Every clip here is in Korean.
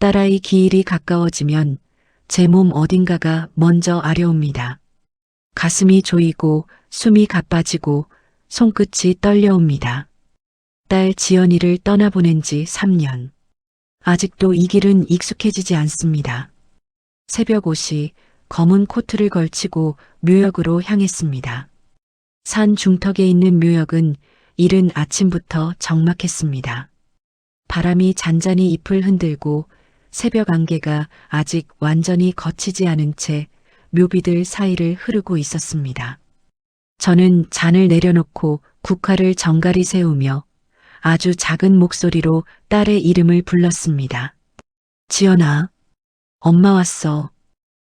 딸아이 기일이 가까워지면 제 몸 어딘가가 먼저 아려옵니다. 가슴이 조이고 숨이 가빠지고 손끝이 떨려옵니다. 딸 지연이를 떠나보낸 지 3년. 아직도 이 길은 익숙해지지 않습니다. 새벽 5시 검은 코트를 걸치고 묘역으로 향했습니다. 산 중턱에 있는 묘역은 이른 아침부터 적막했습니다. 바람이 잔잔히 잎을 흔들고 새벽 안개가 아직 완전히 걷히지 않은 채 묘비들 사이를 흐르고 있었습니다. 저는 잔을 내려놓고 국화를 정갈이 세우며 아주 작은 목소리로 딸의 이름을 불렀습니다. 지연아, 엄마 왔어.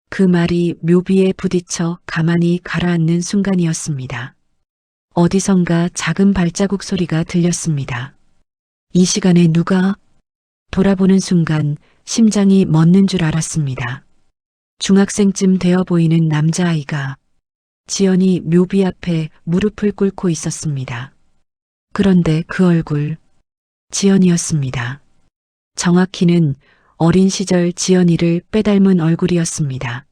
그 말이 묘비에 부딪혀 가만히 가라앉는 순간이었습니다. 어디선가 작은 발자국 소리가 들렸습니다. 이 시간에 누가? 돌아보는 순간 심장이 멎는 줄 알았습니다. 중학생쯤 되어 보이는 남자아이가 지연이 묘비 앞에 무릎을 꿇고 있었습니다. 그런데 그 얼굴, 지연이었습니다. 정확히는 어린 시절 지연이를 빼닮은 얼굴이었습니다.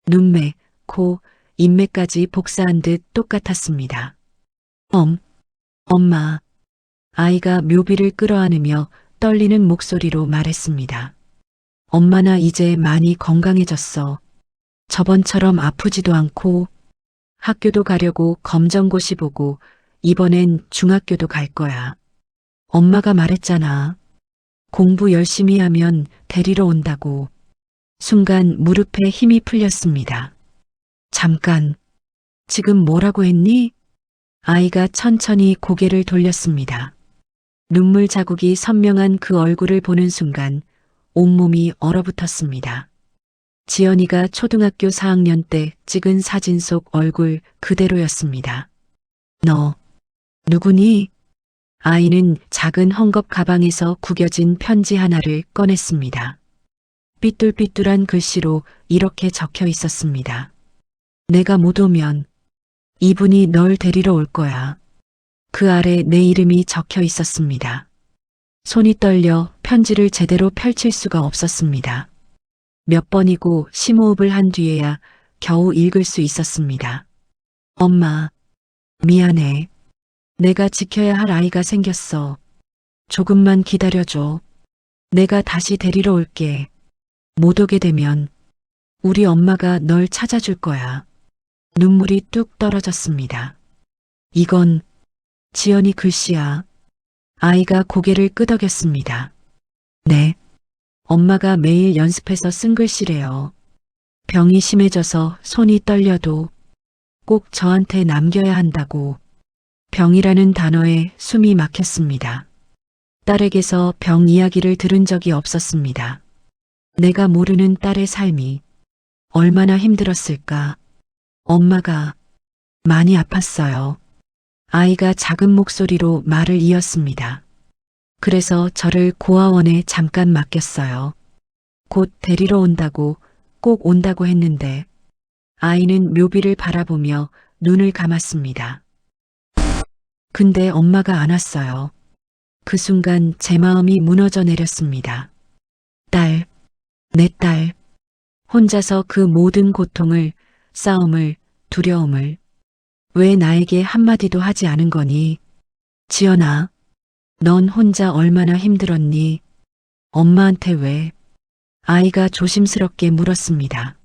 눈매, 코, 인매까지 복사한 듯 똑같았습니다. 엄마. 아이가 묘비를 끌어안으며 떨리는 목소리로 말했습니다. 엄마나 이제 많이 건강해졌어. 저번처럼 아프지도 않고 학교도 가려고 검정고시 보고 이번엔 중학교도 갈 거야. 엄마가 말했잖아. 공부 열심히 하면 데리러 온다고. 순간 무릎에 힘이 풀렸습니다. 잠깐, 지금 뭐라고 했니? 아이가 천천히 고개를 돌렸습니다. 눈물 자국이 선명한 그 얼굴을 보는 순간 온몸이 얼어붙었습니다. 지연이가 초등학교 4학년 때 찍은 사진 속 얼굴 그대로였습니다. 너, 누구니? 아이는 작은 헝겊 가방에서 구겨진 편지 하나를 꺼냈습니다. 삐뚤삐뚤한 글씨로 이렇게 적혀 있었습니다. 내가 못 오면 이분이 널 데리러 올 거야. 그 아래 내 이름이 적혀 있었습니다. 손이 떨려 편지를 제대로 펼칠 수가 없었습니다. 몇 번이고 심호흡을 한 뒤에야 겨우 읽을 수 있었습니다. 엄마, 미안해. 내가 지켜야 할 아이가 생겼어. 조금만 기다려줘. 내가 다시 데리러 올게. 못 오게 되면 우리 엄마가 널 찾아줄 거야. 눈물이 뚝 떨어졌습니다. 이건 지연이 글씨야. 아이가 고개를 끄덕였습니다. 네. 엄마가 매일 연습해서 쓴 글씨래요. 병이 심해져서 손이 떨려도 꼭 저한테 남겨야 한다고. 병이라는 단어에 숨이 막혔습니다. 딸에게서 병 이야기를 들은 적이 없었습니다. 내가 모르는 딸의 삶이 얼마나 힘들었을까. 엄마가 많이 아팠어요. 아이가 작은 목소리로 말을 이었습니다. 그래서 저를 고아원에 잠깐 맡겼어요. 곧 데리러 온다고, 꼭 온다고 했는데 아이는 묘비를 바라보며 눈을 감았습니다. 근데 엄마가 안 왔어요. 그 순간 제 마음이 무너져 내렸습니다. 딸, 내 딸. 혼자서 그 모든 고통을, 싸움을, 두려움을 왜 나에게 한마디도 하지 않은 거니? 지연아, 넌 혼자 얼마나 힘들었니? 엄마한테 왜? 아이가 조심스럽게 물었습니다.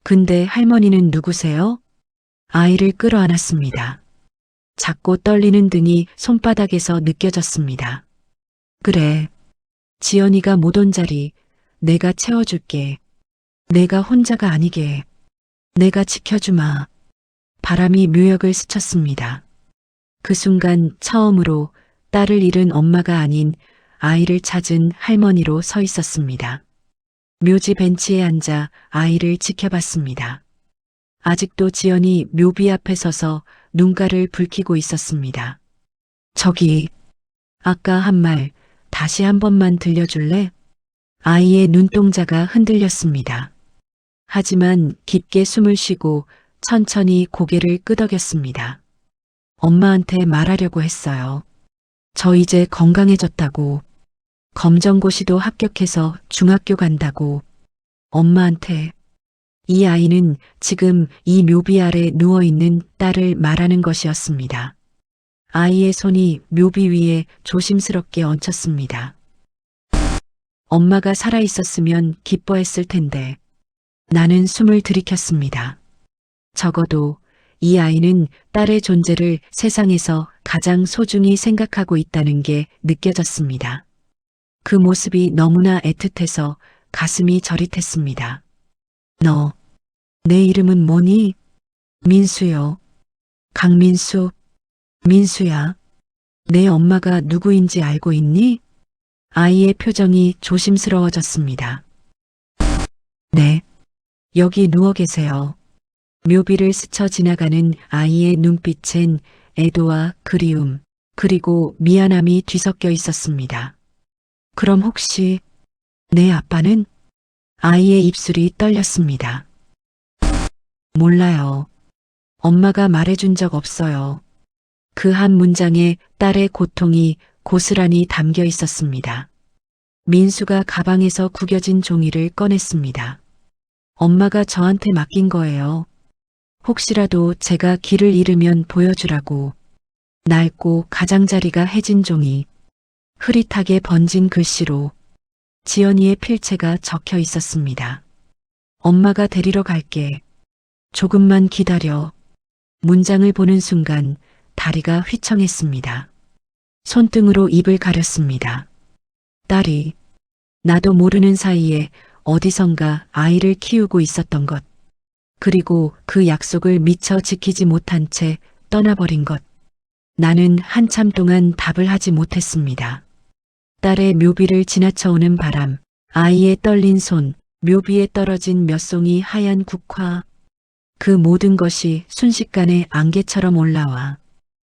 근데 할머니는 누구세요? 아이를 끌어안았습니다. 작고 떨리는 등이 손바닥에서 느껴졌습니다. 그래, 지연이가 못 온 자리 내가 채워줄게. 내가 혼자가 아니게. 내가 지켜주마. 바람이 묘역을 스쳤습니다. 그 순간 처음으로 딸을 잃은 엄마가 아닌 아이를 찾은 할머니로 서 있었습니다. 묘지 벤치에 앉아 아이를 지켜봤습니다. 아직도 지연이 묘비 앞에 서서 눈가를 붉히고 있었습니다. 저기, 아까 한 말 다시 한 번만 들려줄래? 아이의 눈동자가 흔들렸습니다. 하지만 깊게 숨을 쉬고 천천히 고개를 끄덕였습니다. 엄마한테 말하려고 했어요. 저 이제 건강해졌다고. 검정고시도 합격해서 중학교 간다고 엄마한테. 이 아이는 지금 이 묘비 아래 누워있는 딸을 말하는 것이었습니다. 아이의 손이 묘비 위에 조심스럽게 얹혔습니다. 엄마가 살아있었으면 기뻐했을 텐데 나는 숨을 들이켰습니다. 적어도 이 아이는 딸의 존재를 세상에서 가장 소중히 생각하고 있다는 게 느껴졌습니다. 그 모습이 너무나 애틋해서 가슴이 저릿했습니다. 너, 내 이름은 뭐니? 민수요. 강민수. 민수야. 내 엄마가 누구인지 알고 있니? 아이의 표정이 조심스러워졌습니다. 네. 여기 누워 계세요. 묘비를 스쳐 지나가는 아이의 눈빛엔 애도와 그리움, 그리고 미안함이 뒤섞여 있었습니다. 그럼 혹시 내 아빠는? 아이의 입술이 떨렸습니다. 몰라요. 엄마가 말해준 적 없어요. 그 한 문장에 딸의 고통이 고스란히 담겨 있었습니다. 민수가 가방에서 구겨진 종이를 꺼냈습니다. 엄마가 저한테 맡긴 거예요. 혹시라도 제가 길을 잃으면 보여주라고. 낡고 가장자리가 해진 종이, 흐릿하게 번진 글씨로 지연이의 필체가 적혀 있었습니다. 엄마가 데리러 갈게. 조금만 기다려. 문장을 보는 순간 다리가 휘청했습니다. 손등으로 입을 가렸습니다. 딸이 나도 모르는 사이에 어디선가 아이를 키우고 있었던 것, 그리고 그 약속을 미처 지키지 못한 채 떠나버린 것. 나는 한참 동안 답을 하지 못했습니다. 딸의 묘비를 지나쳐오는 바람, 아이의 떨린 손, 묘비에 떨어진 몇 송이 하얀 국화, 그 모든 것이 순식간에 안개처럼 올라와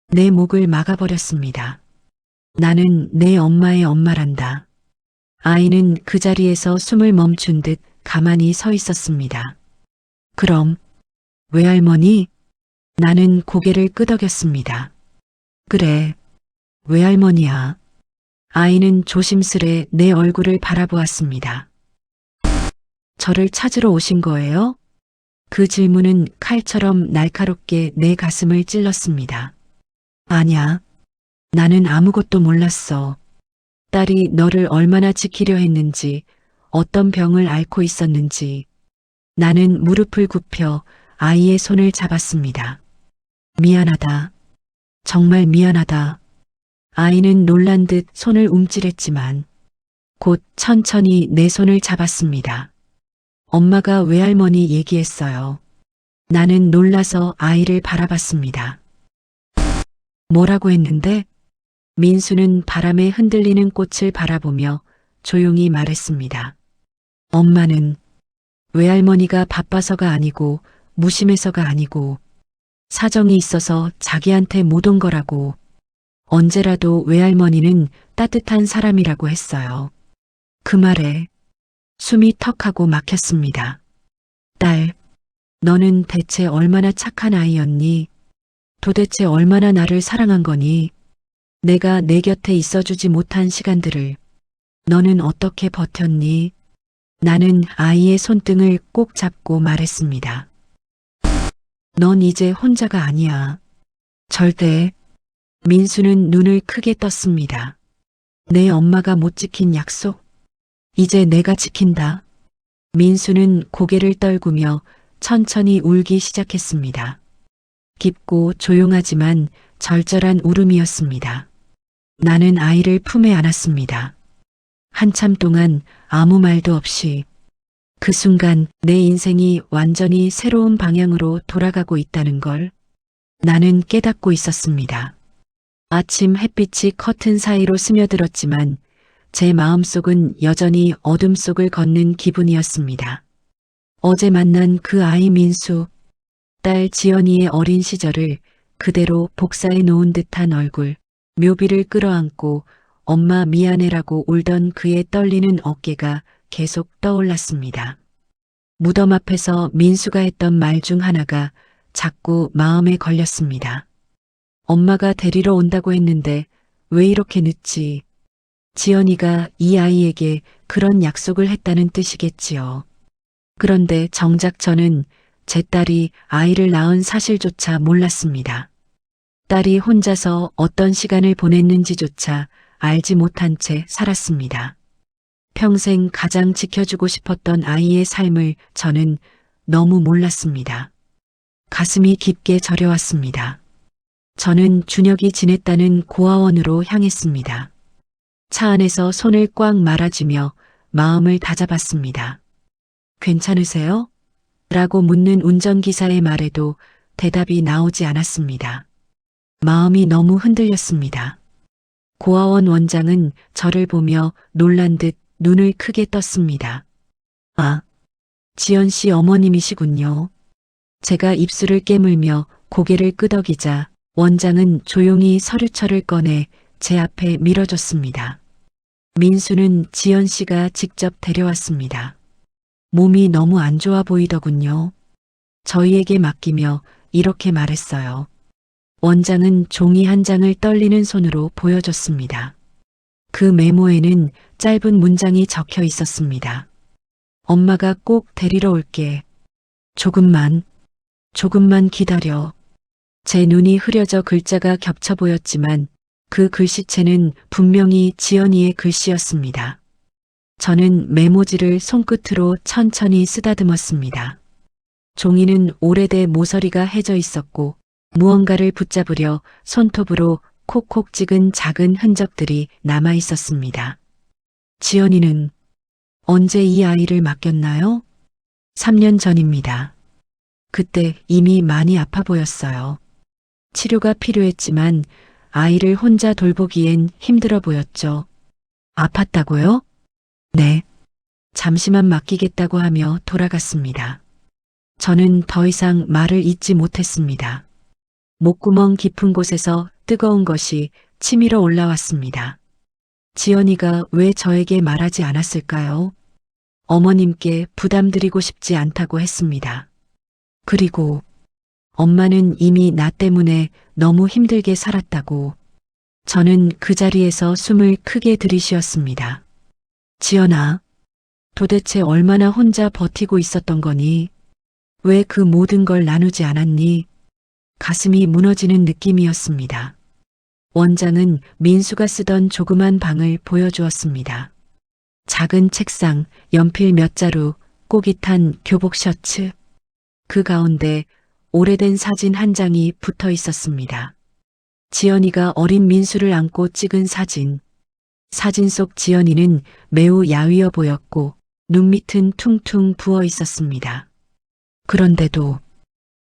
내 목을 막아버렸습니다. 나는 내 엄마의 엄마란다. 아이는 그 자리에서 숨을 멈춘 듯 가만히 서 있었습니다. 그럼 외할머니? 나는 고개를 끄덕였습니다. 그래, 외할머니야. 아이는 조심스레 내 얼굴을 바라보았습니다. 저를 찾으러 오신 거예요? 그 질문은 칼처럼 날카롭게 내 가슴을 찔렀습니다. 아냐, 나는 아무것도 몰랐어. 딸이 너를 얼마나 지키려 했는지, 어떤 병을 앓고 있었는지. 나는 무릎을 굽혀 아이의 손을 잡았습니다. 미안하다. 정말 미안하다. 아이는 놀란 듯 손을 움찔했지만 곧 천천히 내 손을 잡았습니다. 엄마가 외할머니 얘기했어요. 나는 놀라서 아이를 바라봤습니다. 뭐라고 했는데? 민수는 바람에 흔들리는 꽃을 바라보며 조용히 말했습니다. 엄마는 외할머니가 바빠서가 아니고 무심해서가 아니고 사정이 있어서 자기한테 못 온 거라고. 언제라도 외할머니는 따뜻한 사람이라고 했어요. 그 말에 숨이 턱하고 막혔습니다. 딸, 너는 대체 얼마나 착한 아이였니? 도대체 얼마나 나를 사랑한 거니? 내가 내 곁에 있어주지 못한 시간들을 너는 어떻게 버텼니? 나는 아이의 손등을 꼭 잡고 말했습니다. 넌 이제 혼자가 아니야. 절대. 민수는 눈을 크게 떴습니다. 내 엄마가 못 지킨 약속? 이제 내가 지킨다. 민수는 고개를 떨구며 천천히 울기 시작했습니다. 깊고 조용하지만 절절한 울음이었습니다. 나는 아이를 품에 안았습니다. 한참 동안 아무 말도 없이. 그 순간 내 인생이 완전히 새로운 방향으로 돌아가고 있다는 걸 나는 깨닫고 있었습니다. 아침 햇빛이 커튼 사이로 스며들었지만 제 마음속은 여전히 어둠 속을 걷는 기분이었습니다. 어제 만난 그 아이 민수, 딸 지연이의 어린 시절을 그대로 복사해 놓은 듯한 얼굴, 묘비를 끌어안고 엄마 미안해라고 울던 그의 떨리는 어깨가 계속 떠올랐습니다. 무덤 앞에서 민수가 했던 말 중 하나가 자꾸 마음에 걸렸습니다. 엄마가 데리러 온다고 했는데 왜 이렇게 늦지? 지연이가 이 아이에게 그런 약속을 했다는 뜻이겠지요. 그런데 정작 저는 제 딸이 아이를 낳은 사실조차 몰랐습니다. 딸이 혼자서 어떤 시간을 보냈는지조차 알지 못한 채 살았습니다. 평생 가장 지켜주고 싶었던 아이의 삶을 저는 너무 몰랐습니다. 가슴이 깊게 저려왔습니다. 저는 준혁이 지냈다는 고아원으로 향했습니다. 차 안에서 손을 꽉 말아쥐며 마음을 다잡았습니다. 괜찮으세요? 라고 묻는 운전기사의 말에도 대답이 나오지 않았습니다. 마음이 너무 흔들렸습니다. 고아원 원장은 저를 보며 놀란 듯 눈을 크게 떴습니다. 아, 지연 씨 어머님이시군요. 제가 입술을 깨물며 고개를 끄덕이자 원장은 조용히 서류철을 꺼내 제 앞에 밀어줬습니다. 민수는 지연 씨가 직접 데려왔습니다. 몸이 너무 안 좋아 보이더군요. 저희에게 맡기며 이렇게 말했어요. 원장은 종이 한 장을 떨리는 손으로 보여줬습니다. 그 메모에는 짧은 문장이 적혀 있었습니다. 엄마가 꼭 데리러 올게. 조금만 기다려. 제 눈이 흐려져 글자가 겹쳐 보였지만 그 글씨체는 분명히 지연이의 글씨였습니다. 저는 메모지를 손끝으로 천천히 쓰다듬었습니다. 종이는 오래돼 모서리가 해져 있었고 무언가를 붙잡으려 손톱으로 콕콕 찍은 작은 흔적들이 남아 있었습니다. 지연이는 언제 이 아이를 맡겼나요? 3년 전입니다. 그때 이미 많이 아파 보였어요. 치료가 필요했지만 아이를 혼자 돌보기엔 힘들어 보였죠. 아팠다고요? 네. 잠시만 맡기겠다고 하며 돌아갔습니다. 저는 더 이상 말을 잇지 못했습니다. 목구멍 깊은 곳에서 뜨거운 것이 치밀어 올라왔습니다. 지연이가 왜 저에게 말하지 않았을까요? 어머님께 부담드리고 싶지 않다고 했습니다. 그리고 엄마는 이미 나 때문에 너무 힘들게 살았다고. 저는 그 자리에서 숨을 크게 들이쉬었습니다. 지연아, 도대체 얼마나 혼자 버티고 있었던 거니? 왜 그 모든 걸 나누지 않았니? 가슴이 무너지는 느낌이었습니다. 원장은 민수가 쓰던 조그만 방을 보여주었습니다. 작은 책상, 연필 몇 자루, 꼭이 탄 교복 셔츠. 그 가운데 오래된 사진 한 장이 붙어 있었습니다. 지연이가 어린 민수를 안고 찍은 사진. 사진 속 지연이는 매우 야위어 보였고 눈밑은 퉁퉁 부어 있었습니다. 그런데도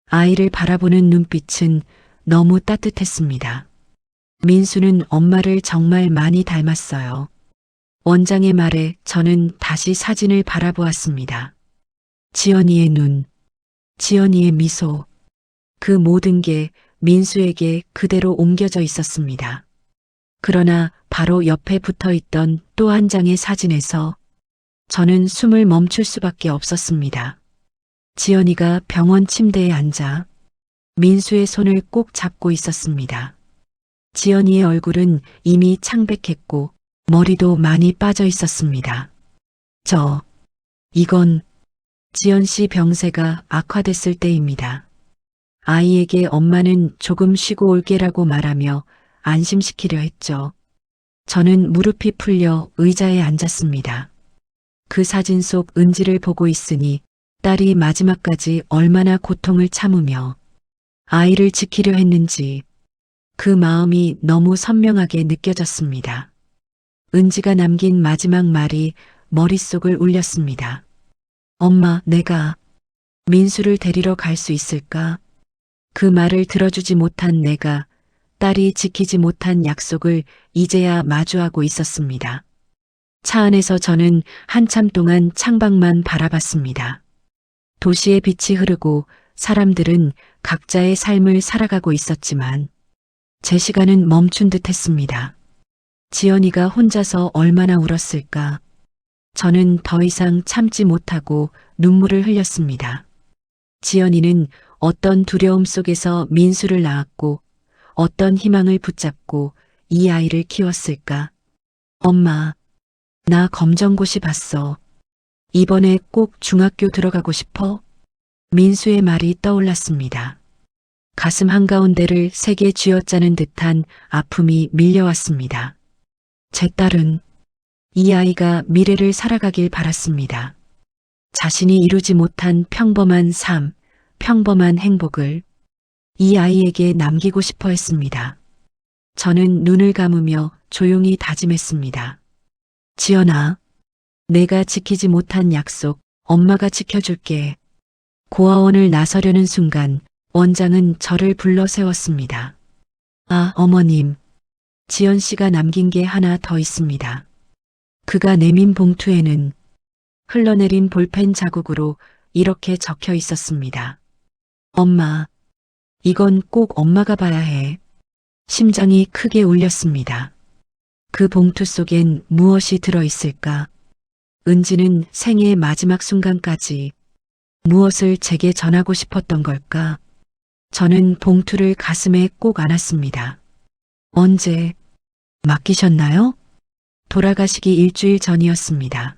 아이를 바라보는 눈빛은 너무 따뜻했습니다. 민수는 엄마를 정말 많이 닮았어요. 원장의 말에 저는 다시 사진을 바라보았습니다. 지연이의 눈, 지연이의 미소, 그 모든 게 민수에게 그대로 옮겨져 있었습니다. 그러나 바로 옆에 붙어 있던 또 한 장의 사진에서 저는 숨을 멈출 수밖에 없었습니다. 지연이가 병원 침대에 앉아 민수의 손을 꼭 잡고 있었습니다. 지연이의 얼굴은 이미 창백했고 머리도 많이 빠져 있었습니다. 이건 지연 씨 병세가 악화됐을 때입니다. 아이에게 엄마는 조금 쉬고 올게라고 말하며 안심시키려 했죠. 저는 무릎이 풀려 의자에 앉았습니다. 그 사진 속 은지를 보고 있으니 딸이 마지막까지 얼마나 고통을 참으며 아이를 지키려 했는지 그 마음이 너무 선명하게 느껴졌습니다. 은지가 남긴 마지막 말이 머릿속을 울렸습니다. 엄마, 내가 민수를 데리러 갈 수 있을까? 그 말을 들어주지 못한 내가 딸이 지키지 못한 약속을 이제야 마주하고 있었습니다. 차 안에서 저는 한참 동안 창밖만 바라봤습니다. 도시의 빛이 흐르고 사람들은 각자의 삶을 살아가고 있었지만 제 시간은 멈춘 듯 했습니다. 지연이가 혼자서 얼마나 울었을까? 저는 더 이상 참지 못하고 눈물을 흘렸습니다. 지연이는 어떤 두려움 속에서 민수를 낳았고 어떤 희망을 붙잡고 이 아이를 키웠을까? 엄마, 나 검정고시 봤어. 이번에 꼭 중학교 들어가고 싶어? 민수의 말이 떠올랐습니다. 가슴 한가운데를 세게 쥐어짜는 듯한 아픔이 밀려왔습니다. 제 딸은 이 아이가 미래를 살아가길 바랐습니다. 자신이 이루지 못한 평범한 삶, 평범한 행복을 이 아이에게 남기고 싶어 했습니다. 저는 눈을 감으며 조용히 다짐했습니다. 지연아, 내가 지키지 못한 약속, 엄마가 지켜줄게. 고아원을 나서려는 순간 원장은 저를 불러 세웠습니다. 아, 어머님. 지연 씨가 남긴 게 하나 더 있습니다. 그가 내민 봉투에는 흘러내린 볼펜 자국으로 이렇게 적혀 있었습니다. 엄마, 이건 꼭 엄마가 봐야 해. 심장이 크게 울렸습니다. 그 봉투 속엔 무엇이 들어있을까? 은지는 생애의 마지막 순간까지 무엇을 제게 전하고 싶었던 걸까? 저는 봉투를 가슴에 꼭 안았습니다. 언제 맡기셨나요? 돌아가시기 일주일 전이었습니다.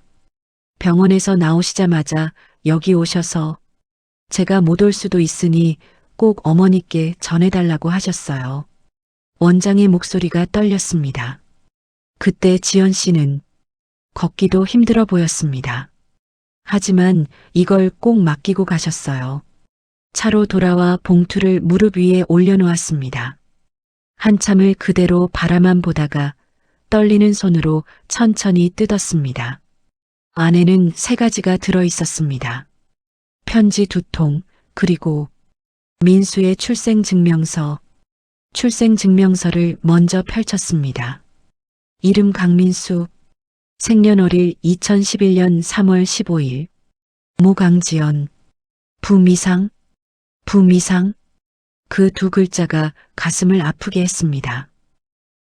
병원에서 나오시자마자 여기 오셔서 제가 못 올 수도 있으니 꼭 어머니께 전해달라고 하셨어요. 원장의 목소리가 떨렸습니다. 그때 지연 씨는 걷기도 힘들어 보였습니다. 하지만 이걸 꼭 맡기고 가셨어요. 차로 돌아와 봉투를 무릎 위에 올려놓았습니다. 한참을 그대로 바라만 보다가 떨리는 손으로 천천히 뜯었습니다. 안에는 3가지가 들어 있었습니다. 편지 2통, 그리고 민수의 출생증명서. 출생증명서를 먼저 펼쳤습니다. 이름 강민수, 생년월일 2011년 3월 15일, 모 강지연, 부미상, 부미상. 그 2글자가 가슴을 아프게 했습니다.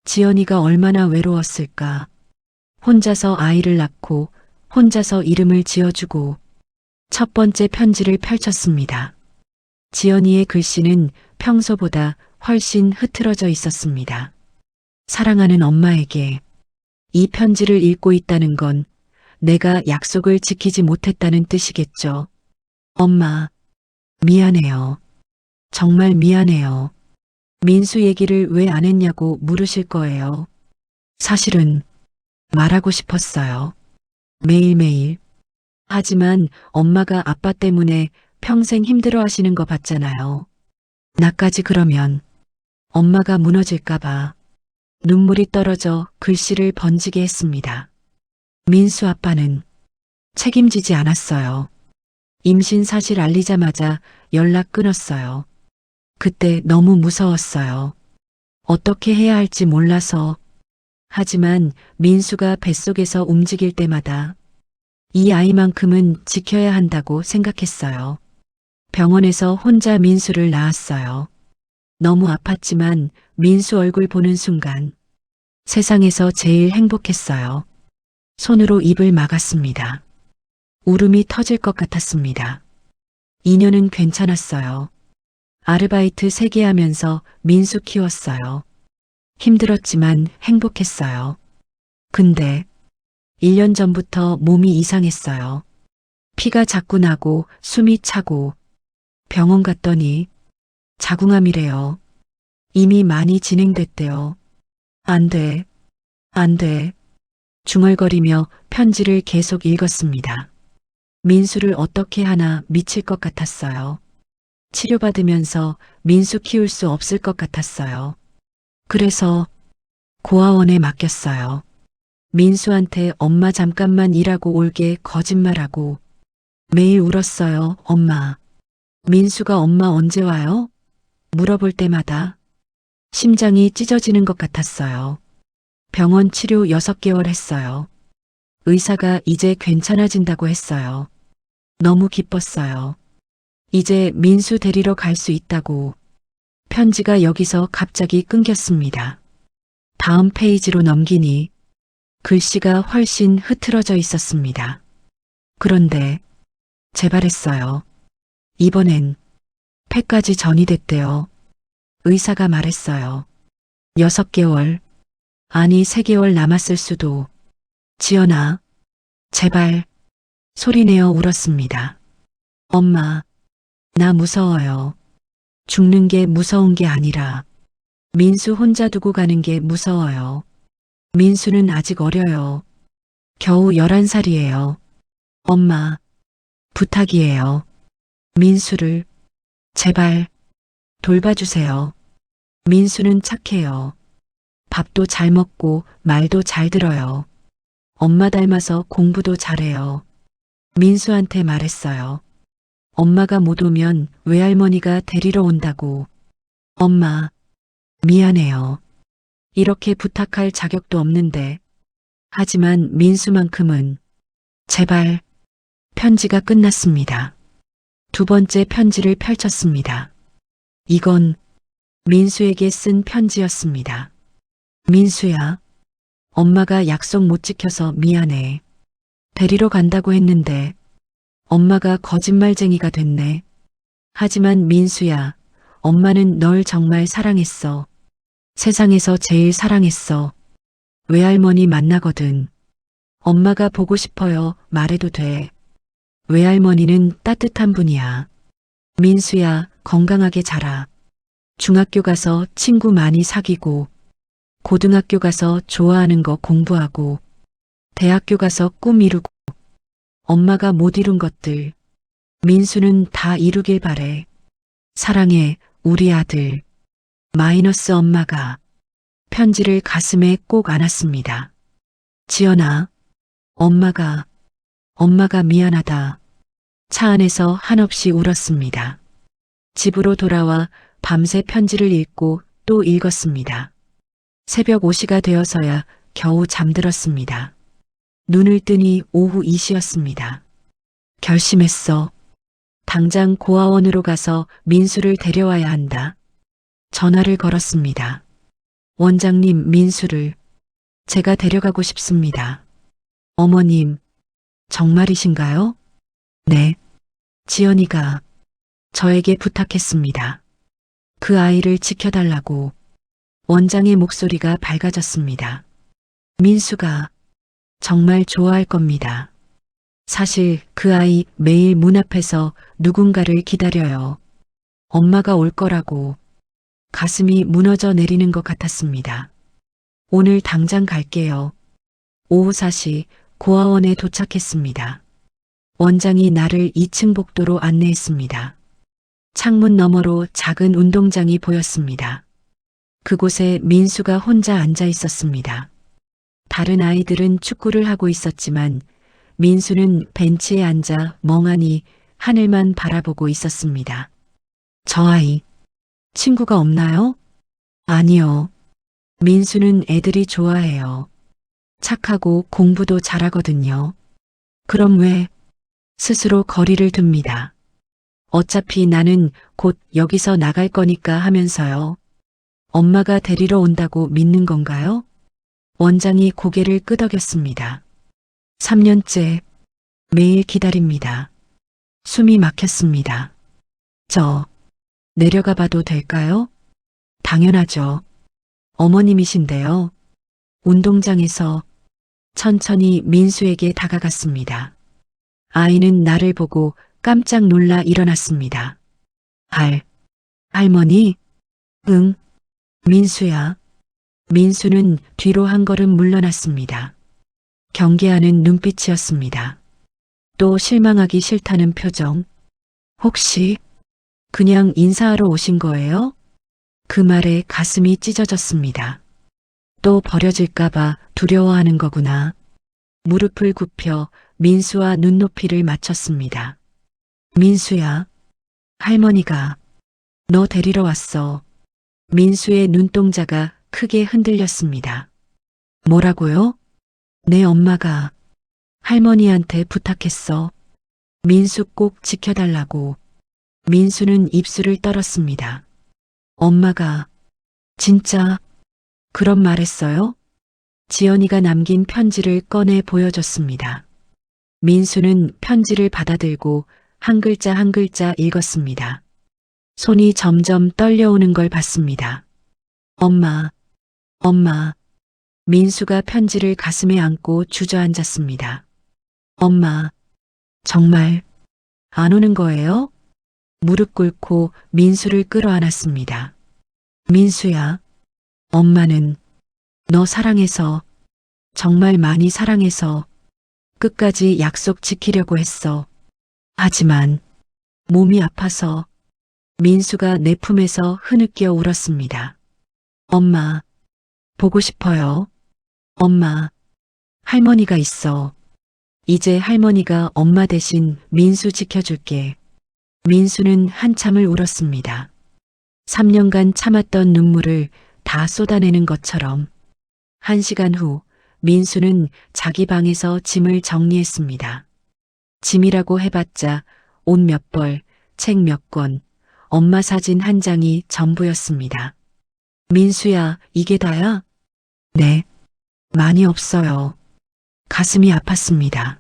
지연이가 얼마나 외로웠을까. 혼자서 아이를 낳고 혼자서 이름을 지어주고 첫 번째 편지를 펼쳤습니다. 지연이의 글씨는 평소보다 훨씬 흐트러져 있었습니다. 사랑하는 엄마에게 이 편지를 읽고 있다는 건 내가 약속을 지키지 못했다는 뜻이겠죠. 엄마, 미안해요. 정말 미안해요. 민수 얘기를 왜 안 했냐고 물으실 거예요. 사실은 말하고 싶었어요. 매일매일. 하지만 엄마가 아빠 때문에 평생 힘들어 하시는 거 봤잖아요. 나까지 그러면 엄마가 무너질까봐 눈물이 떨어져 글씨를 번지게 했습니다. 민수 아빠는 책임지지 않았어요. 임신 사실 알리자마자 연락 끊었어요. 그때 너무 무서웠어요. 어떻게 해야 할지 몰라서. 하지만 민수가 뱃속에서 움직일 때마다 이 아이만큼은 지켜야 한다고 생각했어요. 병원에서 혼자 민수를 낳았어요. 너무 아팠지만 민수 얼굴 보는 순간 세상에서 제일 행복했어요. 손으로 입을 막았습니다. 울음이 터질 것 같았습니다. 2년은 괜찮았어요. 아르바이트 3개 하면서 민수 키웠어요. 힘들었지만 행복했어요. 근데 1년 전부터 몸이 이상했어요. 피가 자꾸 나고 숨이 차고 병원 갔더니 자궁암이래요. 이미 많이 진행됐대요. 안 돼, 안 돼. 중얼거리며 편지를 계속 읽었습니다. 민수를 어떻게 하나 미칠 것 같았어요. 치료받으면서 민수 키울 수 없을 것 같았어요. 그래서 고아원에 맡겼어요. 민수한테 엄마 잠깐만 일하고 올게 거짓말하고 매일 울었어요. 엄마. 민수가 엄마 언제 와요? 물어볼 때마다 심장이 찢어지는 것 같았어요. 병원 치료 6개월 했어요. 의사가 이제 괜찮아진다고 했어요. 너무 기뻤어요. 이제 민수 데리러 갈 수 있다고. 편지가 여기서 갑자기 끊겼습니다. 다음 페이지로 넘기니 글씨가 훨씬 흐트러져 있었습니다. 그런데 재발했어요. 이번엔 폐까지 전이 됐대요. 의사가 말했어요. 6개월, 아니 3개월 남았을 수도. 지연아, 제발, 소리내어 울었습니다. 엄마, 나 무서워요. 죽는 게 무서운 게 아니라 민수 혼자 두고 가는 게 무서워요. 민수는 아직 어려요. 겨우 11살이에요. 엄마, 부탁이에요. 민수를 제발 돌봐주세요. 민수는 착해요. 밥도 잘 먹고 말도 잘 들어요. 엄마 닮아서 공부도 잘해요. 민수한테 말했어요. 엄마가 못 오면 외할머니가 데리러 온다고. 엄마, 미안해요. 이렇게 부탁할 자격도 없는데. 하지만 민수만큼은 제발. 편지가 끝났습니다. 두 번째 편지를 펼쳤습니다. 이건 민수에게 쓴 편지였습니다. 민수야, 엄마가 약속 못 지켜서 미안해. 데리러 간다고 했는데 엄마가 거짓말쟁이가 됐네. 하지만 민수야, 엄마는 널 정말 사랑했어. 세상에서 제일 사랑했어. 외할머니 만나거든. 엄마가 보고 싶어요. 말해도 돼. 외할머니는 따뜻한 분이야. 민수야, 건강하게 자라. 중학교 가서 친구 많이 사귀고, 고등학교 가서 좋아하는 거 공부하고, 대학교 가서 꿈 이루고, 엄마가 못 이룬 것들, 민수는 다 이루길 바래. 사랑해, 우리 아들. 마이너스 엄마가 편지를 가슴에 꼭 안았습니다. 지연아, 엄마가 미안하다. 차 안에서 한없이 울었습니다. 집으로 돌아와 밤새 편지를 읽고 또 읽었습니다. 새벽 5시가 되어서야 겨우 잠들었습니다. 눈을 뜨니 오후 2시였습니다. 결심했어. 당장 고아원으로 가서 민수를 데려와야 한다. 전화를 걸었습니다. 원장님, 민수를 제가 데려가고 싶습니다. 어머님, 정말이신가요? 네. 지연이가 저에게 부탁했습니다. 그 아이를 지켜달라고. 원장의 목소리가 밝아졌습니다. 민수가 정말 좋아할 겁니다. 사실 그 아이 매일 문 앞에서 누군가를 기다려요. 엄마가 올 거라고. 가슴이 무너져 내리는 것 같았습니다. 오늘 당장 갈게요. 오후 4시 고아원에 도착했습니다. 원장이 나를 2층 복도로 안내했습니다. 창문 너머로 작은 운동장이 보였습니다. 그곳에 민수가 혼자 앉아 있었습니다. 다른 아이들은 축구를 하고 있었지만 민수는 벤치에 앉아 멍하니 하늘만 바라보고 있었습니다. 저 아이, 친구가 없나요? 아니요. 민수는 애들이 좋아해요. 착하고 공부도 잘하거든요. 그럼 왜 스스로 거리를 둡니다. 어차피 나는 곧 여기서 나갈 거니까 하면서요. 엄마가 데리러 온다고 믿는 건가요? 원장이 고개를 끄덕였습니다. 3년째 매일 기다립니다. 숨이 막혔습니다. 저 내려가 봐도 될까요? 당연하죠. 어머님이신데요. 운동장에서 천천히 민수에게 다가갔습니다. 아이는 나를 보고 깜짝 놀라 일어났습니다. 할머니? 응, 민수야. 민수는 뒤로 한 걸음 물러났습니다. 경계하는 눈빛이었습니다. 또 실망하기 싫다는 표정. 혹시 그냥 인사하러 오신 거예요? 그 말에 가슴이 찢어졌습니다. 또 버려질까봐 두려워하는 거구나. 무릎을 굽혀 민수와 눈높이를 맞췄습니다. 민수야, 할머니가 너 데리러 왔어. 민수의 눈동자가 크게 흔들렸습니다. 뭐라고요? 내 엄마가 할머니한테 부탁했어. 민수 꼭 지켜달라고. 민수는 입술을 떨었습니다. 엄마가 진짜 그런 말 했어요? 지연이가 남긴 편지를 꺼내 보여줬습니다. 민수는 편지를 받아들고 한 글자 한 글자 읽었습니다. 손이 점점 떨려오는 걸 봤습니다. 엄마, 민수가 편지를 가슴에 안고 주저앉았습니다. 엄마, 정말 안 오는 거예요? 무릎 꿇고 민수를 끌어안았습니다. 민수야, 엄마는 너 사랑해서, 정말 많이 사랑해서 끝까지 약속 지키려고 했어. 하지만 몸이 아파서. 민수가 내 품에서 흐느껴 울었습니다. 엄마, 보고 싶어요. 엄마, 할머니가 있어. 이제 할머니가 엄마 대신 민수 지켜줄게. 민수는 한참을 울었습니다. 3년간 참았던 눈물을 다 쏟아내는 것처럼. 1시간 후 민수는 자기 방에서 짐을 정리했습니다. 짐이라고 해봤자 옷 몇 벌, 책 몇 권, 엄마 사진 한 장이 전부였습니다. 민수야, 이게 다야? 네, 많이 없어요. 가슴이 아팠습니다.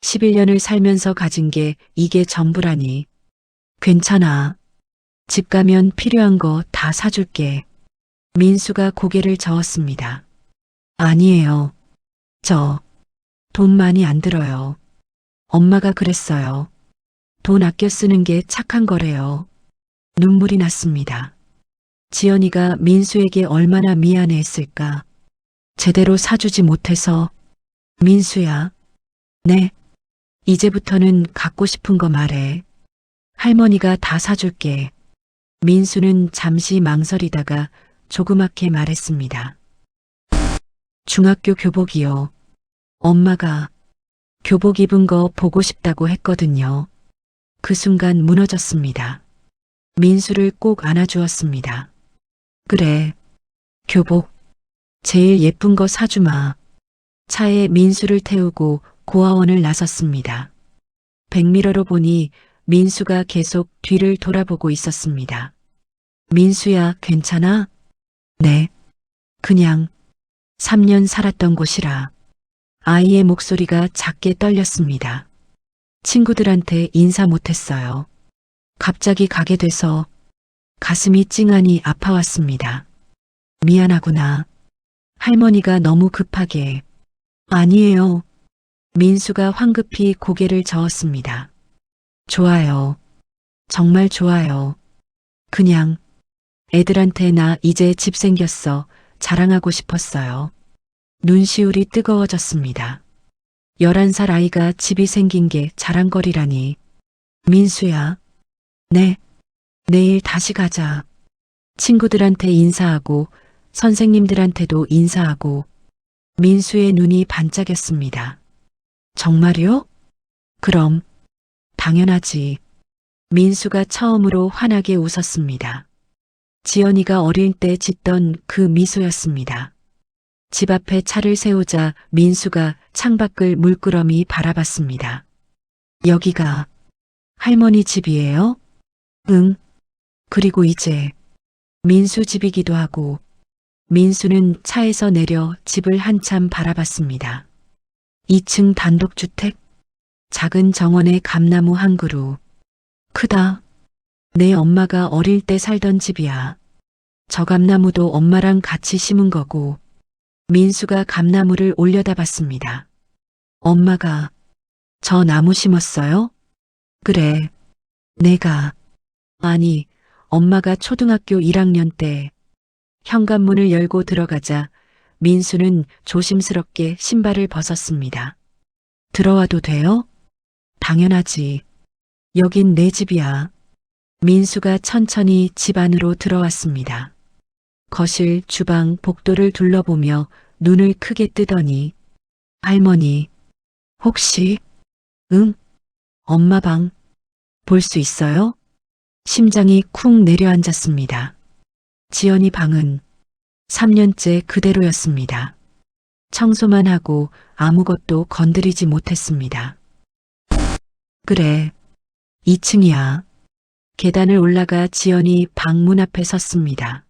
11년을 살면서 가진 게 이게 전부라니. 괜찮아. 집 가면 필요한 거 다 사줄게. 민수가 고개를 저었습니다. 아니에요. 저 돈 많이 안 들어요. 엄마가 그랬어요. 돈 아껴 쓰는 게 착한 거래요. 눈물이 났습니다. 지연이가 민수에게 얼마나 미안해했을까. 제대로 사주지 못해서. 민수야. 네. 이제부터는 갖고 싶은 거 말해. 할머니가 다 사줄게. 민수는 잠시 망설이다가 조그맣게 말했습니다. 중학교 교복이요. 엄마가 교복 입은 거 보고 싶다고 했거든요. 그 순간 무너졌습니다. 민수를 꼭 안아주었습니다. 그래, 교복. 제일 예쁜 거 사주마. 차에 민수를 태우고 고아원을 나섰습니다. 백미러로 보니 민수가 계속 뒤를 돌아보고 있었습니다. 민수야, 괜찮아? 네. 그냥 3년 살았던 곳이라. 아이의 목소리가 작게 떨렸습니다. 친구들한테 인사 못했어요. 갑자기 가게 돼서 가슴이 찡하니 아파왔습니다. 미안하구나. 할머니가 너무 급하게. 아니에요. 민수가 황급히 고개를 저었습니다. 좋아요. 정말 좋아요. 그냥 애들한테 나 이제 집 생겼어. 자랑하고 싶었어요. 눈시울이 뜨거워졌습니다. 11살 아이가 집이 생긴 게 자랑거리라니. 민수야. 네. 내일 다시 가자. 친구들한테 인사하고 선생님들한테도 인사하고. 민수의 눈이 반짝였습니다. 정말요? 그럼 당연하지. 민수가 처음으로 환하게 웃었습니다. 지연이가 어릴 때 짓던 그 미소였습니다. 집 앞에 차를 세우자 민수가 창밖을 물끄러미 바라봤습니다. 여기가 할머니 집이에요? 응. 그리고 이제 민수 집이기도 하고. 민수는 차에서 내려 집을 한참 바라봤습니다. 2층 단독주택, 작은 정원에 감나무 한 그루. 크다. 내 엄마가 어릴 때 살던 집이야. 저 감나무도 엄마랑 같이 심은 거고. 민수가 감나무를 올려다봤습니다. 엄마가 저 나무 심었어요? 그래. 내가. 아니, 엄마가 초등학교 1학년 때. 현관문을 열고 들어가자 민수는 조심스럽게 신발을 벗었습니다. 들어와도 돼요? 당연하지. 여긴 내 집이야. 민수가 천천히 집 안으로 들어왔습니다. 거실, 주방, 복도를 둘러보며 눈을 크게 뜨더니 할머니, 혹시? 응? 엄마 방 볼 수 있어요? 심장이 쿵 내려앉았습니다. 지연이 방은 3년째 그대로였습니다. 청소만 하고 아무것도 건드리지 못했습니다. 그래, 2층이야. 계단을 올라가 지연이 방 문 앞에 섰습니다.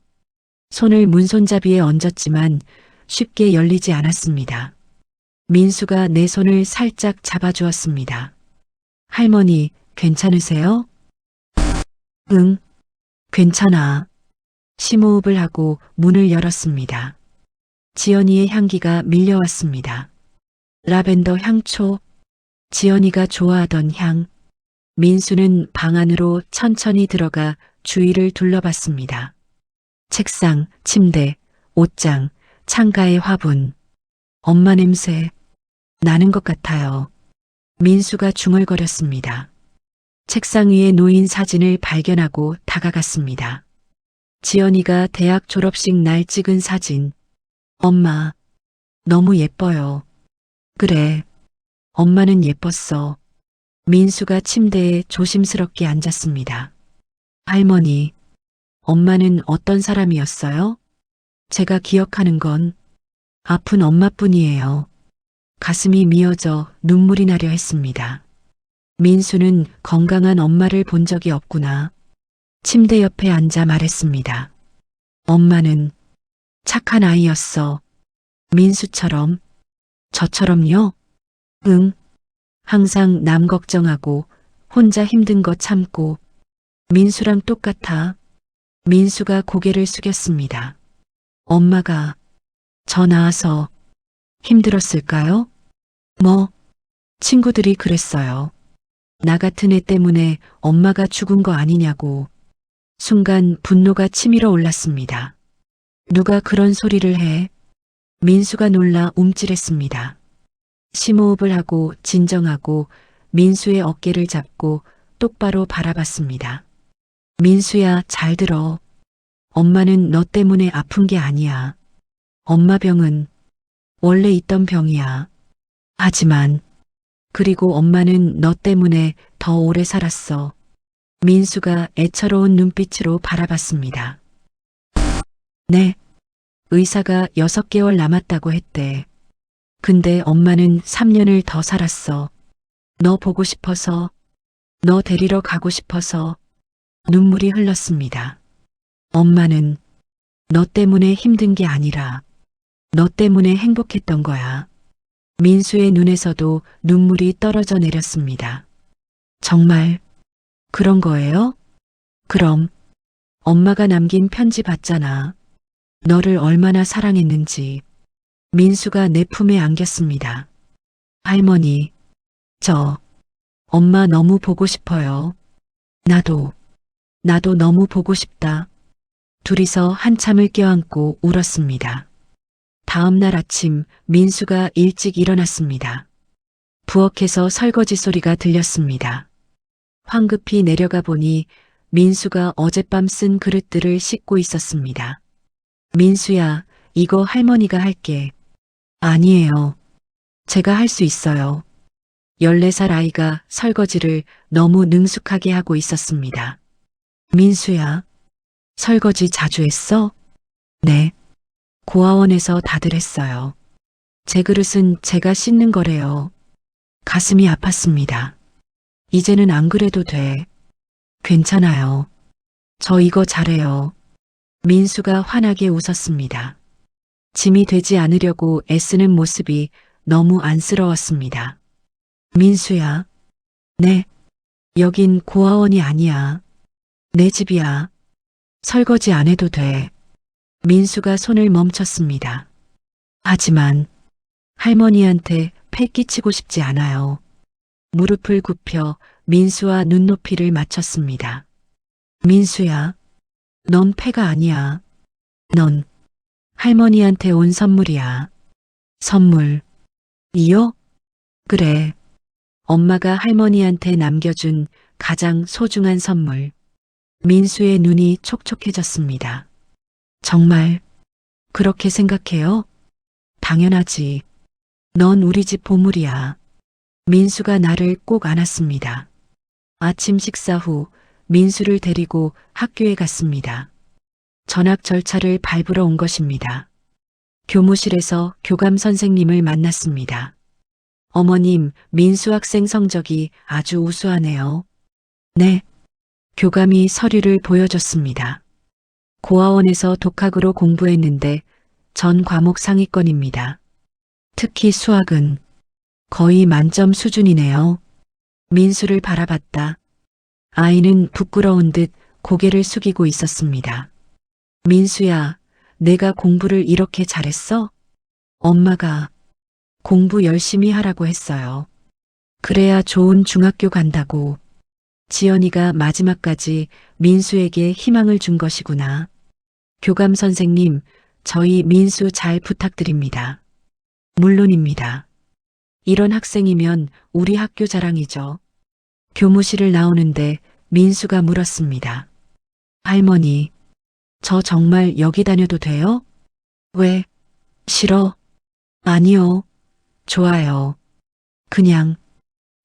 손을 문손잡이에 얹었지만 쉽게 열리지 않았습니다. 민수가 내 손을 살짝 잡아주었습니다. 할머니, 괜찮으세요? 응, 괜찮아. 심호흡을 하고 문을 열었습니다. 지연이의 향기가 밀려왔습니다. 라벤더 향초, 지연이가 좋아하던 향. 민수는 방 안으로 천천히 들어가 주위를 둘러봤습니다. 책상, 침대, 옷장, 창가의 화분. 엄마 냄새 나는 것 같아요. 민수가 중얼거렸습니다. 책상 위에 놓인 사진을 발견하고 다가갔습니다. 지연이가 대학 졸업식 날 찍은 사진. 엄마, 너무 예뻐요. 그래, 엄마는 예뻤어. 민수가 침대에 조심스럽게 앉았습니다. 할머니, 엄마는 어떤 사람이었어요? 제가 기억하는 건 아픈 엄마뿐이에요. 가슴이 미어져 눈물이 나려 했습니다. 민수는 건강한 엄마를 본 적이 없구나. 침대 옆에 앉아 말했습니다. 엄마는 착한 아이였어. 민수처럼. 저처럼요? 응. 항상 남 걱정하고 혼자 힘든 거 참고. 민수랑 똑같아. 민수가 고개를 숙였습니다. 엄마가 저 낳아서 힘들었을까요? 뭐, 친구들이 그랬어요. 나 같은 애 때문에 엄마가 죽은 거 아니냐고. 순간 분노가 치밀어 올랐습니다. 누가 그런 소리를 해? 민수가 놀라 움찔했습니다. 심호흡을 하고 진정하고 민수의 어깨를 잡고 똑바로 바라봤습니다. 민수야, 잘 들어. 엄마는 너 때문에 아픈 게 아니야. 엄마 병은 원래 있던 병이야. 하지만 그리고 엄마는 너 때문에 더 오래 살았어. 민수가 애처로운 눈빛으로 바라봤습니다. 네. 의사가 6개월 남았다고 했대. 근데 엄마는 3년을 더 살았어. 너 보고 싶어서, 너 데리러 가고 싶어서. 눈물이 흘렀습니다. 엄마는 너 때문에 힘든 게 아니라 너 때문에 행복했던 거야. 민수의 눈에서도 눈물이 떨어져 내렸습니다. 정말 그런 거예요? 그럼 엄마가 남긴 편지 봤잖아. 너를 얼마나 사랑했는지. 민수가 내 품에 안겼습니다. 할머니, 저 엄마 너무 보고 싶어요. 나도 너무 보고 싶다. 둘이서 한참을 껴안고 울었습니다. 다음 날 아침 민수가 일찍 일어났습니다. 부엌에서 설거지 소리가 들렸습니다. 황급히 내려가 보니 민수가 어젯밤 쓴 그릇들을 씻고 있었습니다. 민수야, 이거 할머니가 할게. 아니에요. 제가 할 수 있어요. 14살 아이가 설거지를 너무 능숙하게 하고 있었습니다. 민수야, 설거지 자주 했어? 네. 고아원에서 다들 했어요. 제 그릇은 제가 씻는 거래요. 가슴이 아팠습니다. 이제는 안 그래도 돼. 괜찮아요. 저 이거 잘해요. 민수가 환하게 웃었습니다. 짐이 되지 않으려고 애쓰는 모습이 너무 안쓰러웠습니다. 민수야. 네. 여긴 고아원이 아니야. 내 집이야. 설거지 안 해도 돼. 민수가 손을 멈췄습니다. 하지만 할머니한테 패 끼치고 싶지 않아요. 무릎을 굽혀 민수와 눈높이를 맞췄습니다. 민수야, 넌 패가 아니야. 넌 할머니한테 온 선물이야. 선물. 이요? 그래. 엄마가 할머니한테 남겨준 가장 소중한 선물. 민수의 눈이 촉촉해졌습니다. 정말 그렇게 생각해요? 당연하지. 넌 우리 집 보물이야. 민수가 나를 꼭 안았습니다. 아침 식사 후 민수를 데리고 학교에 갔습니다. 전학 절차를 밟으러 온 것입니다. 교무실에서 교감 선생님을 만났습니다. 어머님, 민수 학생 성적이 아주 우수하네요. 네. 교감이 서류를 보여줬습니다. 고아원에서 독학으로 공부했는데 전 과목 상위권입니다. 특히 수학은 거의 만점 수준이네요. 민수를 바라봤다. 아이는 부끄러운 듯 고개를 숙이고 있었습니다. 민수야, 내가 공부를 이렇게 잘했어? 엄마가 공부 열심히 하라고 했어요. 그래야 좋은 중학교 간다고. 지연이가 마지막까지 민수에게 희망을 준 것이구나. 교감 선생님, 저희 민수 잘 부탁드립니다. 물론입니다. 이런 학생이면 우리 학교 자랑이죠. 교무실을 나오는데 민수가 물었습니다. 할머니, 저 정말 여기 다녀도 돼요? 왜? 싫어? 아니요. 좋아요. 그냥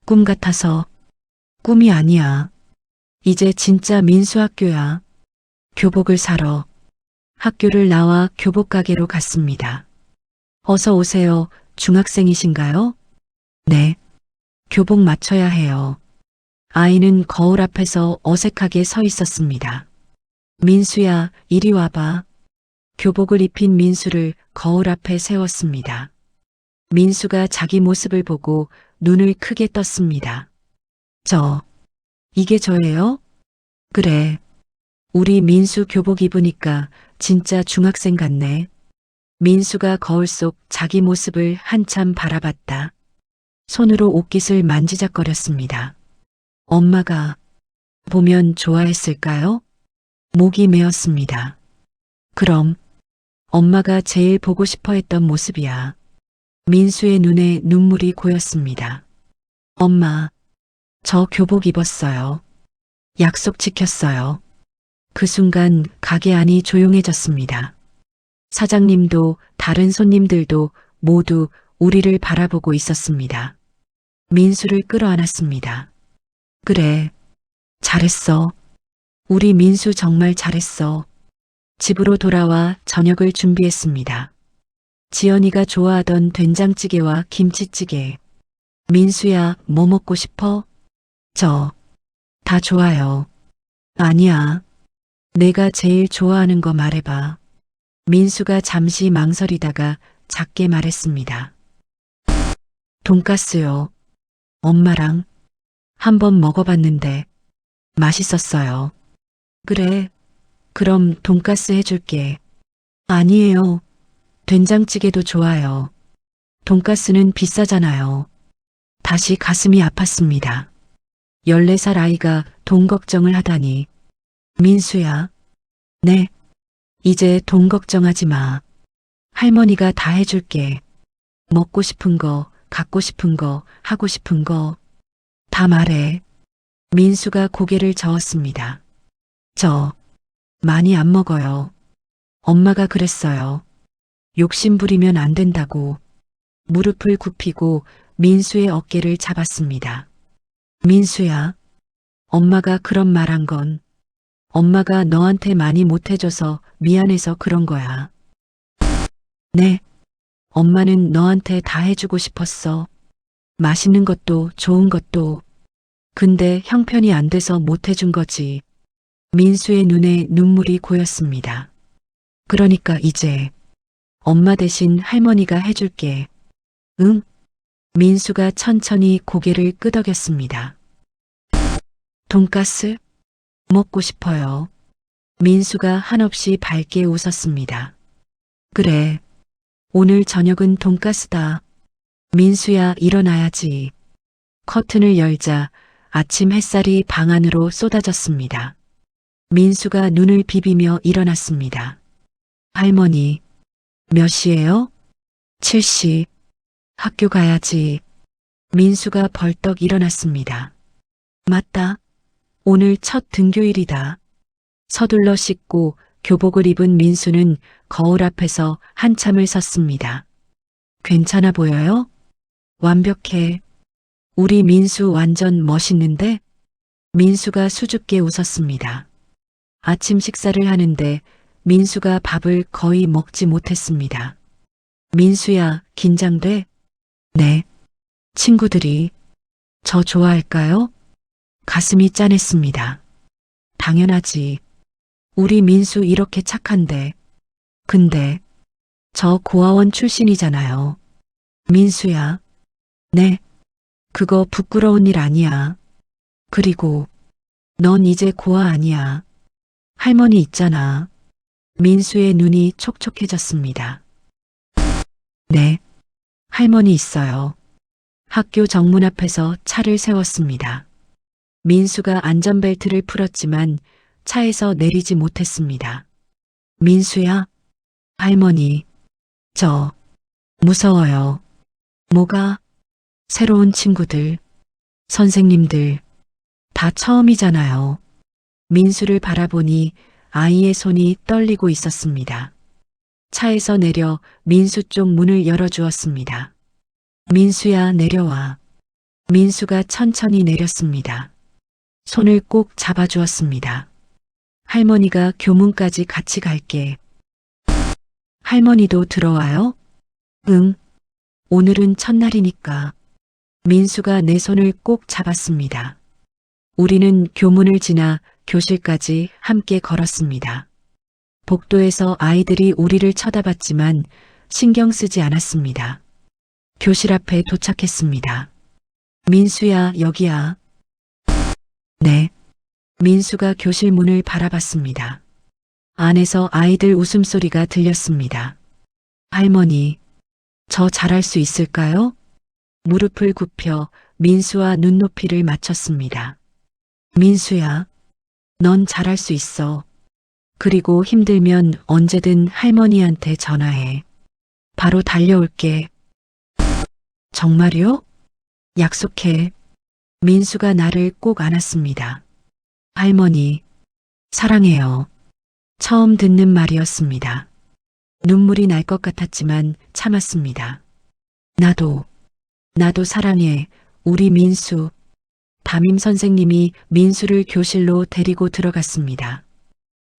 꿈 같아서. 꿈이 아니야. 이제 진짜 민수 학교야. 교복을 사러 학교를 나와 교복 가게로 갔습니다. 어서 오세요. 중학생이신가요? 네. 교복 맞춰야 해요. 아이는 거울 앞에서 어색하게 서 있었습니다. 민수야, 이리 와봐. 교복을 입힌 민수를 거울 앞에 세웠습니다. 민수가 자기 모습을 보고 눈을 크게 떴습니다. 이게 저예요? 그래. 우리 민수 교복 입으니까 진짜 중학생 같네. 민수가 거울 속 자기 모습을 한참 바라봤다. 손으로 옷깃을 만지작거렸습니다. 엄마가 보면 좋아했을까요? 목이 메었습니다. 그럼 엄마가 제일 보고 싶어 했던 모습이야. 민수의 눈에 눈물이 고였습니다. 엄마, 저 교복 입었어요. 약속 지켰어요. 그 순간 가게 안이 조용해졌습니다. 사장님도 다른 손님들도 모두 우리를 바라보고 있었습니다. 민수를 끌어안았습니다. 그래, 잘했어. 우리 민수 정말 잘했어. 집으로 돌아와 저녁을 준비했습니다. 지연이가 좋아하던 된장찌개와 김치찌개. 민수야, 뭐 먹고 싶어? 다 좋아요. 아니야. 내가 제일 좋아하는 거 말해봐. 민수가 잠시 망설이다가 작게 말했습니다. 돈가스요. 엄마랑 한번 먹어봤는데 맛있었어요. 그래. 그럼 돈가스 해줄게. 아니에요. 된장찌개도 좋아요. 돈가스는 비싸잖아요. 다시 가슴이 아팠습니다. 14살 아이가 돈 걱정을 하다니. 민수야. 네. 이제 돈 걱정하지 마. 할머니가 다 해줄게. 먹고 싶은 거, 갖고 싶은 거, 하고 싶은 거. 다 말해. 민수가 고개를 저었습니다. 많이 안 먹어요. 엄마가 그랬어요. 욕심 부리면 안 된다고. 무릎을 굽히고 민수의 어깨를 잡았습니다. 민수야, 엄마가 그런 말한 건 엄마가 너한테 많이 못해줘서 미안해서 그런 거야. 네, 엄마는 너한테 다 해주고 싶었어. 맛있는 것도 좋은 것도. 근데 형편이 안 돼서 못해준 거지. 민수의 눈에 눈물이 고였습니다. 그러니까 이제 엄마 대신 할머니가 해줄게. 응? 민수가 천천히 고개를 끄덕였습니다. 돈가스? 먹고 싶어요. 민수가 한없이 밝게 웃었습니다. 그래. 오늘 저녁은 돈가스다. 민수야, 일어나야지. 커튼을 열자 아침 햇살이 방 안으로 쏟아졌습니다. 민수가 눈을 비비며 일어났습니다. 할머니, 몇 시예요? 7시. 학교 가야지. 민수가 벌떡 일어났습니다. 맞다. 오늘 첫 등교일이다. 서둘러 씻고 교복을 입은 민수는 거울 앞에서 한참을 섰습니다. 괜찮아 보여요? 완벽해. 우리 민수 완전 멋있는데? 민수가 수줍게 웃었습니다. 아침 식사를 하는데 민수가 밥을 거의 먹지 못했습니다. 민수야, 긴장돼? 네. 친구들이 저 좋아할까요? 가슴이 짠했습니다. 당연하지. 우리 민수 이렇게 착한데. 근데 저 고아원 출신이잖아요. 민수야. 네. 그거 부끄러운 일 아니야. 그리고 넌 이제 고아 아니야. 할머니 있잖아. 민수의 눈이 촉촉해졌습니다. 네, 할머니 있어요. 학교 정문 앞에서 차를 세웠습니다. 민수가 안전벨트를 풀었지만 차에서 내리지 못했습니다. 민수야, 할머니, 저 무서워요. 뭐가? 새로운 친구들, 선생님들, 다 처음이잖아요. 민수를 바라보니 아이의 손이 떨리고 있었습니다. 차에서 내려 민수 쪽 문을 열어주었습니다. 민수야, 내려와. 민수가 천천히 내렸습니다. 손을 꼭 잡아주었습니다. 할머니가 교문까지 같이 갈게. 할머니도 들어와요? 응. 오늘은 첫날이니까. 민수가 내 손을 꼭 잡았습니다. 우리는 교문을 지나 교실까지 함께 걸었습니다. 복도에서 아이들이 우리를 쳐다봤지만 신경 쓰지 않았습니다. 교실 앞에 도착했습니다. 민수야, 여기야. 네. 민수가 교실 문을 바라봤습니다. 안에서 아이들 웃음소리가 들렸습니다. 할머니, 저 잘할 수 있을까요? 무릎을 굽혀 민수와 눈높이를 맞췄습니다. 민수야, 넌 잘할 수 있어. 그리고 힘들면 언제든 할머니한테 전화해. 바로 달려올게. 정말요? 약속해. 민수가 나를 꼭 안았습니다. 할머니, 사랑해요. 처음 듣는 말이었습니다. 눈물이 날 것 같았지만 참았습니다. 나도 사랑해, 우리 민수. 담임 선생님이 민수를 교실로 데리고 들어갔습니다.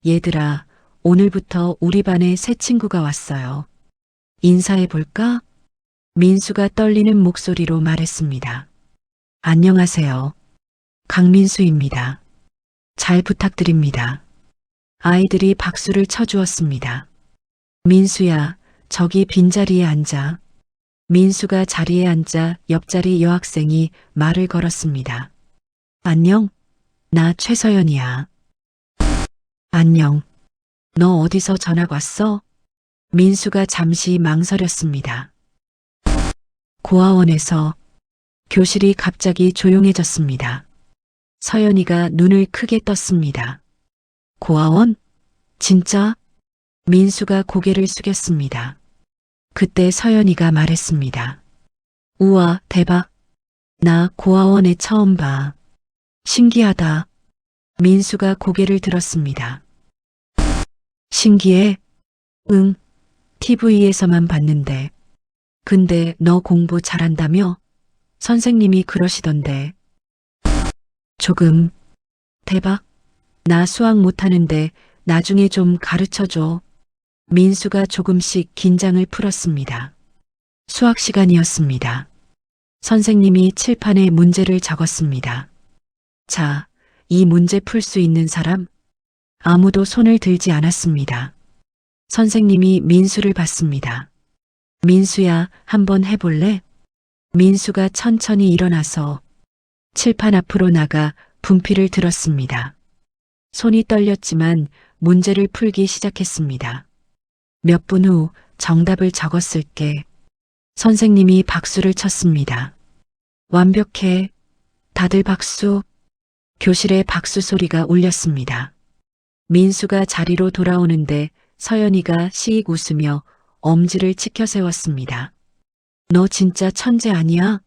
얘들아, 오늘부터 우리 반에 새 친구가 왔어요. 인사해 볼까? 민수가 떨리는 목소리로 말했습니다. 안녕하세요. 강민수입니다. 잘 부탁드립니다. 아이들이 박수를 쳐주었습니다. 민수야, 저기 빈자리에 앉아. 민수가 자리에 앉자 옆자리 여학생이 말을 걸었습니다. 안녕? 나 최서연이야. 안녕. 너 어디서 전학 왔어? 민수가 잠시 망설였습니다. 고아원에서. 교실이 갑자기 조용해졌습니다. 서연이가 눈을 크게 떴습니다. 고아원? 진짜? 민수가 고개를 숙였습니다. 그때 서연이가 말했습니다. 우와, 대박. 나 고아원에 처음 봐. 신기하다. 민수가 고개를 들었습니다. 신기해? 응, TV에서만 봤는데. 근데 너 공부 잘한다며? 선생님이 그러시던데. 조금. 대박. 나 수학 못하는데 나중에 좀 가르쳐줘. 민수가 조금씩 긴장을 풀었습니다. 수학 시간이었습니다. 선생님이 칠판에 문제를 적었습니다. 자, 이 문제 풀 수 있는 사람? 아무도 손을 들지 않았습니다. 선생님이 민수를 봤습니다. 민수야, 한번 해볼래? 민수가 천천히 일어나서 칠판 앞으로 나가 분필을 들었습니다. 손이 떨렸지만 문제를 풀기 시작했습니다. 몇 분 후 정답을 적었을게. 선생님이 박수를 쳤습니다. 완벽해. 다들 박수. 교실에 박수 소리가 울렸습니다. 민수가 자리로 돌아오는데 서연이가 시익 웃으며 엄지를 치켜 세웠습니다. 너 진짜 천재 아니야?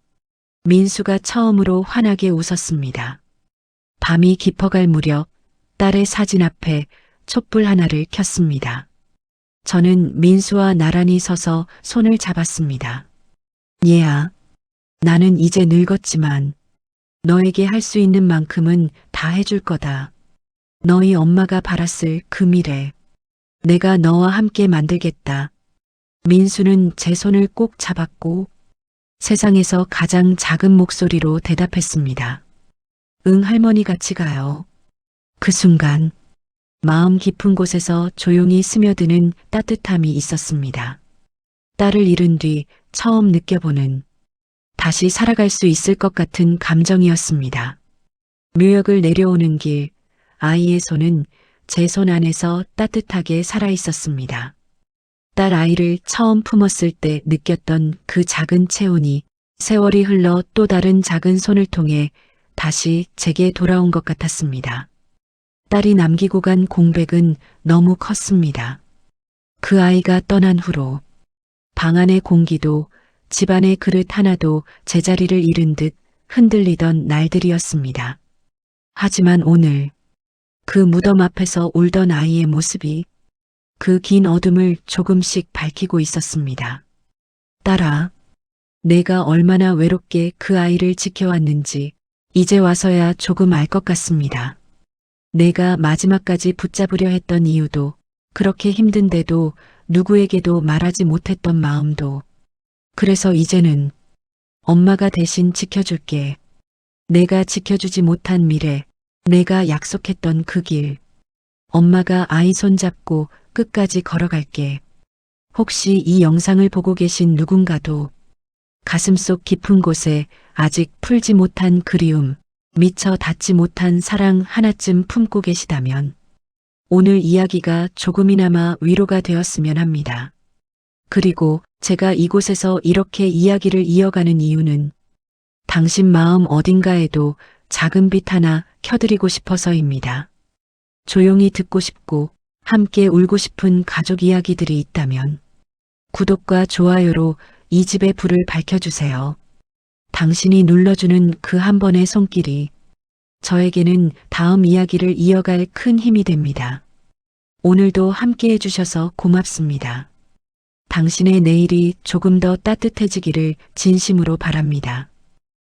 민수가 처음으로 환하게 웃었습니다. 밤이 깊어갈 무렵 딸의 사진 앞에 촛불 하나를 켰습니다. 저는 민수와 나란히 서서 손을 잡았습니다. 얘야, 나는 이제 늙었지만 너에게 할 수 있는 만큼은 다 해줄 거다. 너희 엄마가 바랐을 그 미래, 내가 너와 함께 만들겠다. 민수는 제 손을 꼭 잡았고 세상에서 가장 작은 목소리로 대답했습니다. 응, 할머니 같이 가요. 그 순간 마음 깊은 곳에서 조용히 스며드는 따뜻함이 있었습니다. 딸을 잃은 뒤 처음 느껴보는 다시 살아갈 수 있을 것 같은 감정이었습니다. 묘역을 내려오는 길, 아이의 손은 제 손 안에서 따뜻하게 살아 있었습니다. 딸 아이를 처음 품었을 때 느꼈던 그 작은 체온이 세월이 흘러 또 다른 작은 손을 통해 다시 제게 돌아온 것 같았습니다. 딸이 남기고 간 공백은 너무 컸습니다. 그 아이가 떠난 후로 방 안의 공기도 집안의 그릇 하나도 제자리를 잃은 듯 흔들리던 날들이었습니다. 하지만 오늘 그 무덤 앞에서 울던 아이의 모습이 그 긴 어둠을 조금씩 밝히고 있었습니다. 딸아, 내가 얼마나 외롭게 그 아이를 지켜왔는지 이제 와서야 조금 알 것 같습니다. 내가 마지막까지 붙잡으려 했던 이유도, 그렇게 힘든데도 누구에게도 말하지 못했던 마음도, 그래서 이제는 엄마가 대신 지켜줄게. 내가 지켜주지 못한 미래, 내가 약속했던 그 길, 엄마가 아이 손잡고 끝까지 걸어갈게. 혹시 이 영상을 보고 계신 누군가도 가슴속 깊은 곳에 아직 풀지 못한 그리움, 미처 닿지 못한 사랑 하나쯤 품고 계시다면 오늘 이야기가 조금이나마 위로가 되었으면 합니다. 그리고 제가 이곳에서 이렇게 이야기를 이어가는 이유는 당신 마음 어딘가에도 작은 빛 하나 켜드리고 싶어서입니다. 조용히 듣고 싶고 함께 울고 싶은 가족 이야기들이 있다면 구독과 좋아요로 이 집의 불을 밝혀주세요. 당신이 눌러주는 그 한 번의 손길이 저에게는 다음 이야기를 이어갈 큰 힘이 됩니다. 오늘도 함께 해주셔서 고맙습니다. 당신의 내일이 조금 더 따뜻해지기를 진심으로 바랍니다.